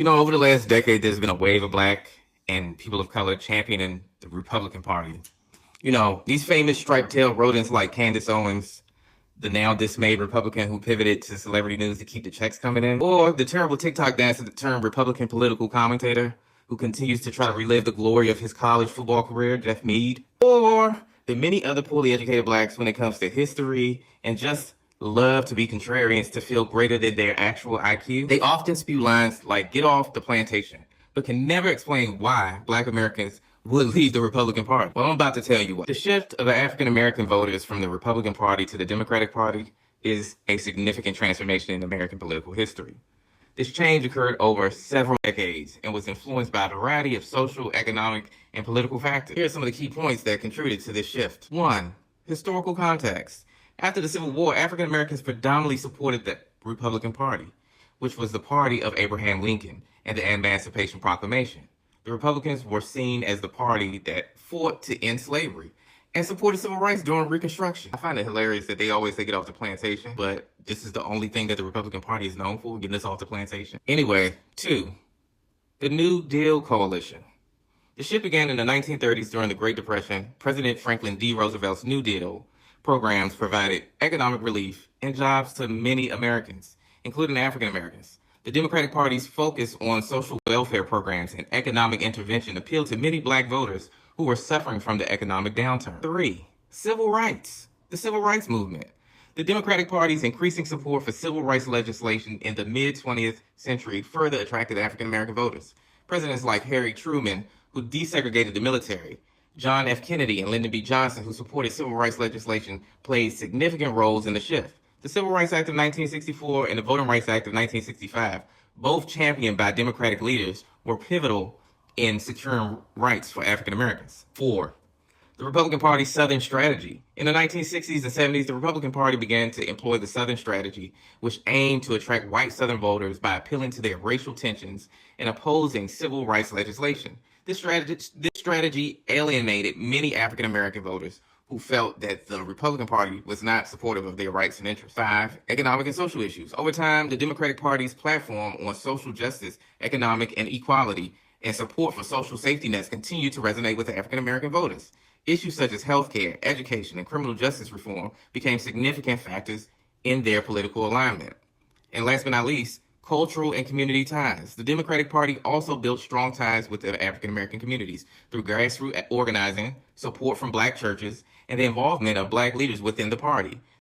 Over the last decade, there's been a wave of black and people of color championing the Republican Party. These famous striped-tailed rodents like Candace Owens, the now dismayed Republican who pivoted to celebrity news to keep the checks coming in, or the terrible TikTok dancer turned Republican political commentator who continues to try to relive the glory of his college football career, Jeff Mead, or the many other poorly educated blacks when it comes to history and just love to be contrarians to feel greater than their actual IQ. They often spew lines like "get off the plantation," but can never explain why black Americans would leave the Republican Party. Well, I'm about to tell you what. The shift of African American voters from the Republican Party to the Democratic Party is a significant transformation in American political history. This change occurred over several decades and was influenced by a variety of social, economic, and political factors. Here are some of the key points that contributed to this shift. One, historical context. After the Civil War, African Americans predominantly supported the Republican Party, which was the party of Abraham Lincoln and the Emancipation Proclamation. The Republicans were seen as the party that fought to end slavery and supported civil rights during Reconstruction. I find it hilarious that they always say get off the plantation, but this is the only thing that the Republican Party is known for, getting us off the plantation. Anyway, two, the New Deal Coalition. The shift began in the 1930s during the Great Depression. President Franklin D. Roosevelt's New Deal programs provided economic relief and jobs to many Americans, including African Americans. The Democratic Party's focus on social welfare programs and economic intervention appealed to many black voters who were suffering from the economic downturn. Three, civil rights. The civil rights movement. The Democratic Party's increasing support for civil rights legislation in the mid-20th century further attracted African American voters. Presidents like Harry Truman, who desegregated the military, John F. Kennedy, and Lyndon B. Johnson, who supported civil rights legislation, played significant roles in the shift. The Civil Rights Act of 1964 and the Voting Rights Act of 1965, both championed by Democratic leaders, were pivotal in securing rights for African Americans. Four, the Republican Party's Southern strategy. In the 1960s and 70s, the Republican Party began to employ the Southern strategy, which aimed to attract white Southern voters by appealing to their racial tensions and opposing civil rights legislation. This strategy alienated many African American voters who felt that the Republican Party was not supportive of their rights and interests. Five, economic and social issues. Over time, the Democratic Party's platform on social justice, economic and equality, and support for social safety nets continued to resonate with African American voters. Issues such as healthcare, education, and criminal justice reform became significant factors in their political alignment. And last but not least, cultural and community ties. The Democratic Party also built strong ties with the African American communities through grassroots organizing, support from black churches, and the involvement of black leaders within the party.